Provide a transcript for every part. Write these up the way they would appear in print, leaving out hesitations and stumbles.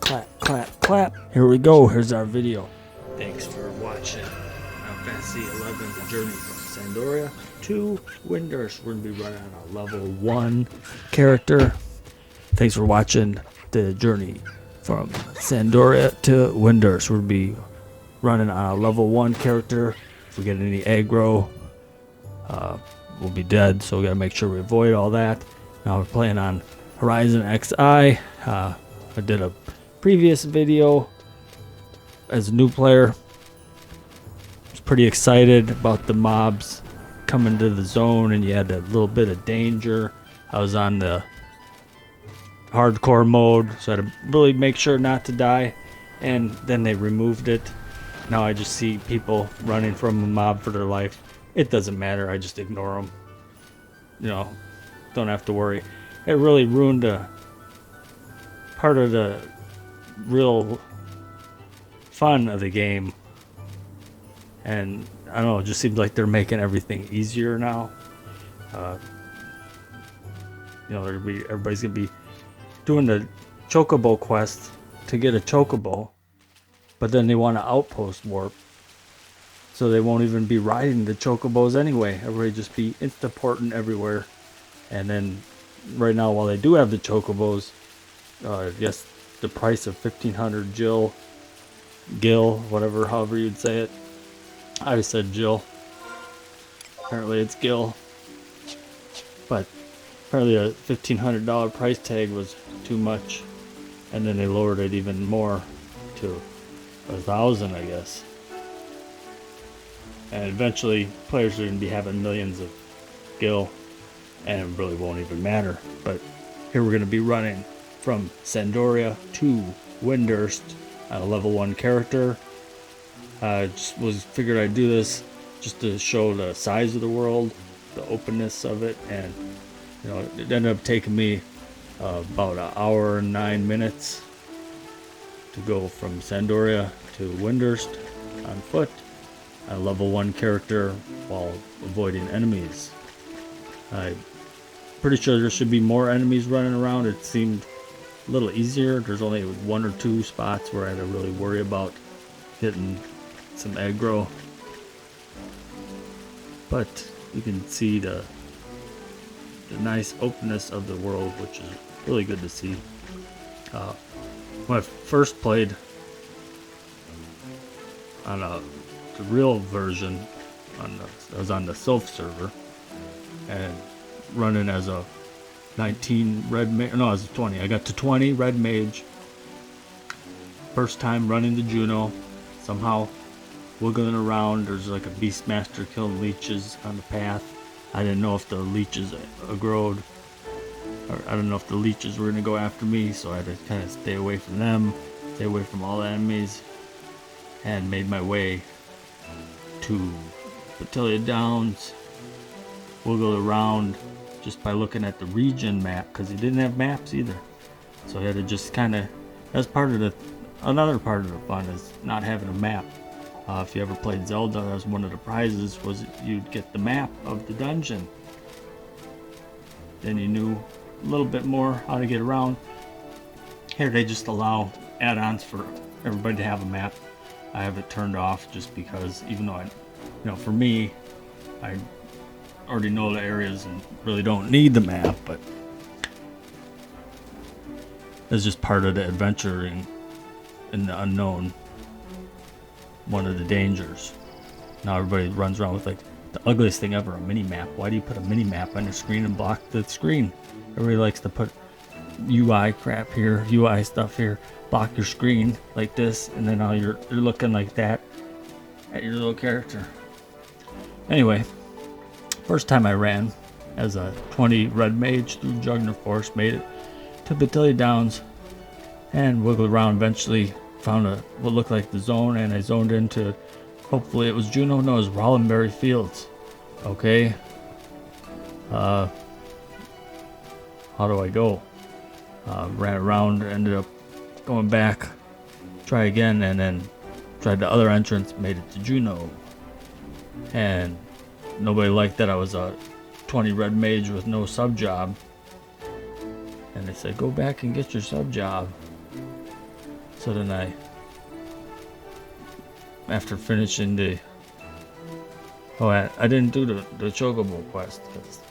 clap, clap, clap. Here we go. Here's our video. Thanks for watching Fantasy 11, the journey from Sandoria to Windurst. We're going to be running on a level 1 character. Thanks for watching the journey from Sandoria to Windurst. We'll be running on a level 1 character. If we get any aggro, we'll be dead, so we got to make sure we avoid all that. Now we're playing on HorizonXI. I did a previous video as a new player. I was pretty excited about the mobs coming to the zone, and you had a little bit of danger. I was on the hardcore mode, so I had to really make sure not to die, and then they removed it. Now I just see people running from a mob for their life. It doesn't matter, I just ignore them. You know, don't have to worry. It really ruined a part of the real fun of the game. And I don't know, it just seems like they're making everything easier now. You know, everybody's gonna be doing the chocobo quest to get a chocobo, but then they want to outpost warp, so they won't even be riding the chocobos anyway. Everybody just be insta-porting everywhere. And then right now, while they do have the chocobos, yes, the price of 1500 Gil, whatever, however you'd say it. I said Jill. Apparently it's Gil. But apparently a $1,500 price tag was too much, and then they lowered it even more to 1,000, I guess. And eventually players are going to be having millions of Gil, and it really won't even matter. But here we're going to be running from Sandoria to Windurst on a level 1 character. Just figured I'd do this just to show the size of the world, the openness of it, and you know, it ended up taking me about an hour and 9 minutes to go from Sandoria to Windurst on foot, a level 1 character, while avoiding enemies. I'm pretty sure there should be more enemies running around. It seemed a little easier. There's only 1 or 2 spots where I had to really worry about hitting some aggro, but you can see the nice openness of the world, which is really good to see. When I first played on the real version, I was on the Sylph server and running as a 19 red mage. No, I was 20. I got to 20 red mage. First time running the Jeuno, somehow wiggling around. There's like a Beastmaster killing leeches on the path. I didn't know if the leeches aggroed, or I don't know if the leeches were going to go after me, so I had to kind of stay away from them, stay away from all the enemies, and made my way to Batallia Downs. Wiggled around just by looking at the region map, because he didn't have maps either, so I had to just kind of, that's part of another part of the fun, is not having a map. If you ever played Zelda, that was one of the prizes, was you'd get the map of the dungeon. Then you knew a little bit more how to get around. Here they just allow add-ons for everybody to have a map. I have it turned off just because, even though for me, I already know the areas and really don't need the map, but it's just part of the adventuring in the unknown. One of the dangers. Now everybody runs around with like the ugliest thing ever, a mini map. Why do you put a mini map on your screen and block the screen? Everybody likes to put UI crap here, UI stuff here, block your screen like this, and then you're looking like that at your little character. Anyway, first time I ran as a 20 red mage through Jugner Forest, made it to Batallia Downs and wiggled around. Eventually found what looked like the zone, and I zoned into, hopefully it was Jeuno. No, it was Rollenberry Fields. Okay. How do I go? Ran around, ended up going back, try again, and then tried the other entrance, made it to Jeuno. And nobody liked that I was a 20 red mage with no sub job. And they said, go back and get your sub job. So then after finishing I didn't do the Chocobo quest because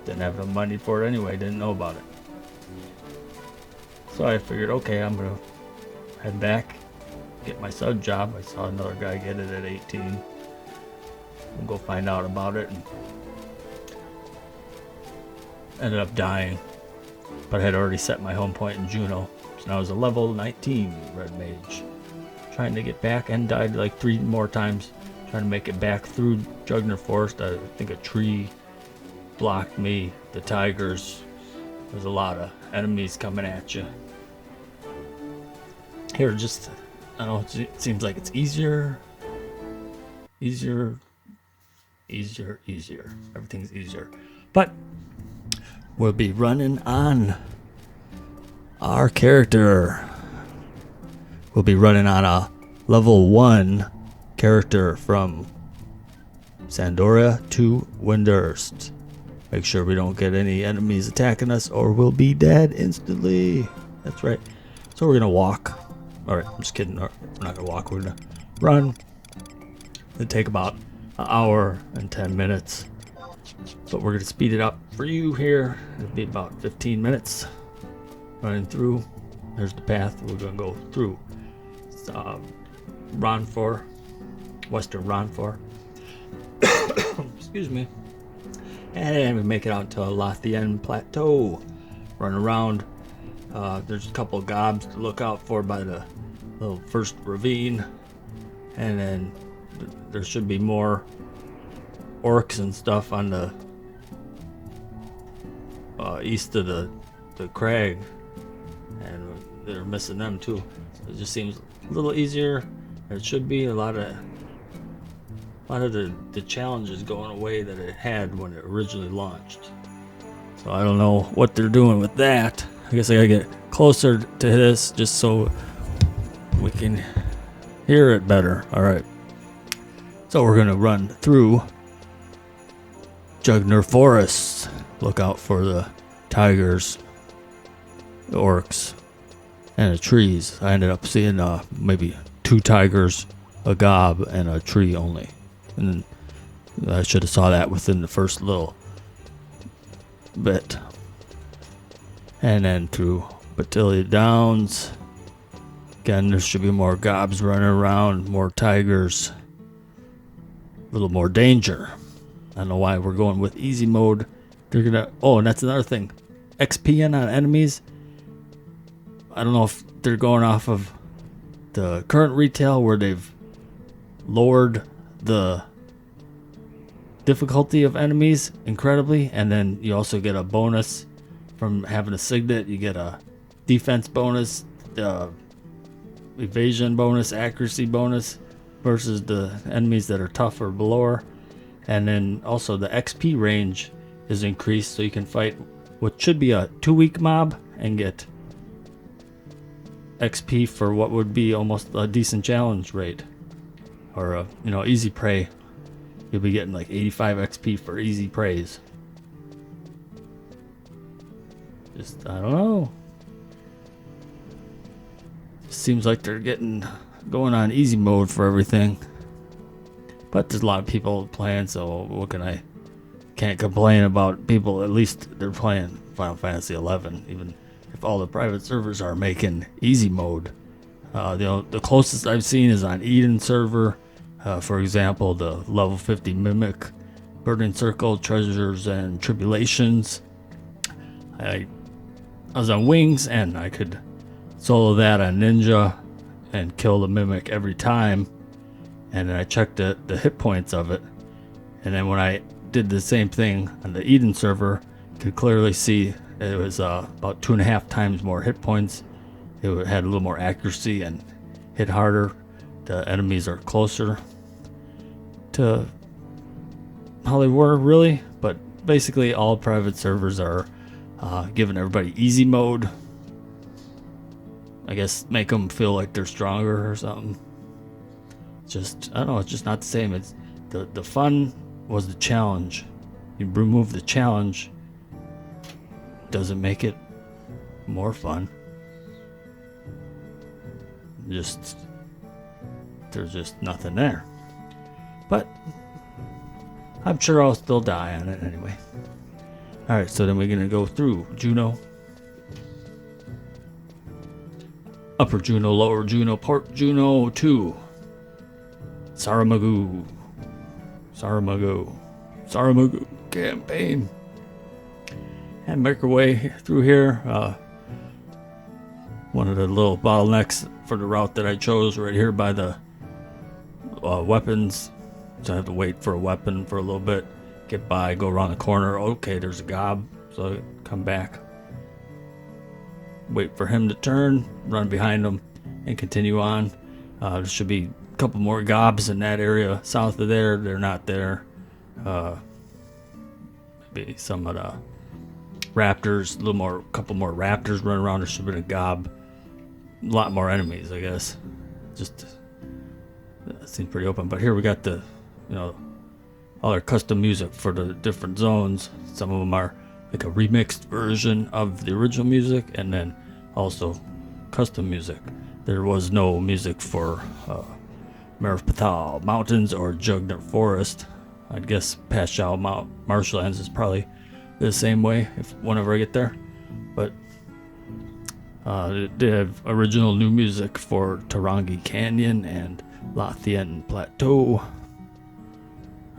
didn't have the money for it anyway, didn't know about it. So I figured, okay, I'm gonna head back, get my sub job. I saw another guy get it at 18. We'll go find out about it, and ended up dying. But I had already set my home point in Jeuno. So now I was a level 19 red mage. Trying to get back, and died like 3 more times. Trying to make it back through Jeuno Forest. I think a tree blocked me. The tigers. There's a lot of enemies coming at you. Here, just, I don't know, it seems like it's easier. Everything's easier. But we'll be running on our character. We'll be running on a level 1 character from Sandoria to Windurst. Make sure we don't get any enemies attacking us or we'll be dead instantly. That's right. So we're going to walk. Alright, I'm just kidding. We're not going to walk. We're going to run. It'll take about an hour and 10 minutes. But we're going to speed it up for you here. It'll be about 15 minutes. Running through. There's the path we're going to go through. It's Ronfor. Western Ronfor. Excuse me. And then we make it out to Theine Plateau. Run around. There's a couple of gobs to look out for by the little first ravine. And then there should be more orcs and stuff on the east of the crag. And they're missing them too. So it just seems a little easier. It should be a lot of the challenges going away that it had when it originally launched. So I don't know what they're doing with that. I guess I gotta get closer to this just so we can hear it better. Alright. So we're gonna run through Jeuno Forest. Look out for the tigers, the orcs, and the trees. I ended up seeing maybe 2 tigers, a gob, and a tree only. And I should have saw that within the first little bit. And then through Batallia Downs. Again, there should be more gobs running around, more tigers. A little more danger. I don't know why we're going with easy mode. They're gonna. Oh, and that's another thing. XPing on enemies. I don't know if they're going off of the current retail where they've lowered the difficulty of enemies incredibly, and then you also get a bonus from having a signet. You get a defense bonus, evasion bonus, accuracy bonus versus the enemies that are tough or below. And then also the XP range is increased, so you can fight what should be a 2-week mob and get XP for what would be almost a decent challenge rate, or a easy prey. You'll be getting like 85 XP for easy preys. Just I don't know. Seems like they're going on easy mode for everything. But there's a lot of people playing, so what can I? Can't complain about people. At least they're playing Final Fantasy 11, even if all the private servers are making easy mode. The closest I've seen is on Eden server. For example, the level 50 Mimic, Burning Circle, Treasures and Tribulations. I was on Wings and I could solo that on Ninja and kill the Mimic every time. And then I checked the hit points of it. And then when I did the same thing on the Eden server, could clearly see it was about 2.5 times more hit points. It had a little more accuracy and hit harder. The enemies are closer to how they were, really. But basically all private servers are giving everybody easy mode. I guess make them feel like they're stronger or something. I don't know, it's just not the same. It's the fun was the challenge. You remove the challenge, doesn't make it more fun. there's just nothing there. But I'm sure I'll still die on it anyway. Alright, so then we're going to go through Jeuno, Upper Jeuno, Lower Jeuno, Port Jeuno to Saramago campaign, and make our way through here. One of the little bottlenecks for the route that I chose right here by the weapons, so I have to wait for a weapon for a little bit, get by, go around the corner. Okay, there's a gob, so I come back, wait for him to turn, run behind him, and continue on. There should be a couple more gobs in that area south of there. They're not there. Maybe some of the raptors, couple more raptors running around. There should have been a gob. A lot more enemies, I guess. Just seems pretty open. But here we got the, all our custom music for the different zones. Some of them are like a remixed version of the original music, and then also custom music. There was no music for Meriphataud Mountains or Jeuno Forest. I'd guess Pashao Marshlands is probably the same way whenever I get there. But they have original new music for Tahrongi Canyon and Theine Plateau.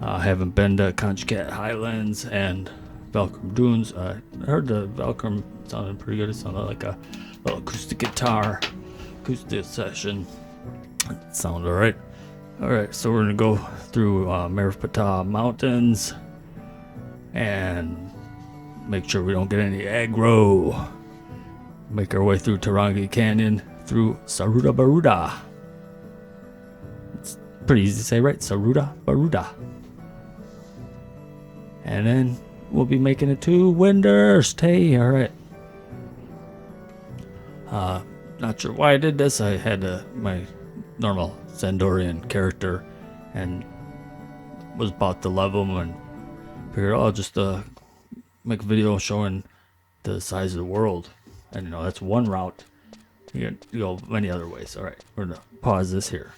I haven't been to Conchcat Highlands and Valcrum Dunes. I heard the Valcrum sounded pretty good. It sounded like a little acoustic session. It sounded alright. Alright, so we're going to go through Meriphataud Mountains and make sure we don't get any aggro. Make our way through Tahrongi Canyon, through Saruda Baruda. It's pretty easy to say, right? Saruda Baruda. And then we'll be making it to Windurst. Hey, alright. Not sure why I did this. I had my normal Sandorian character and was about to level him and figured I'll just make a video showing the size of the world. And that's one route. You go many other ways. Alright, we're gonna pause this here.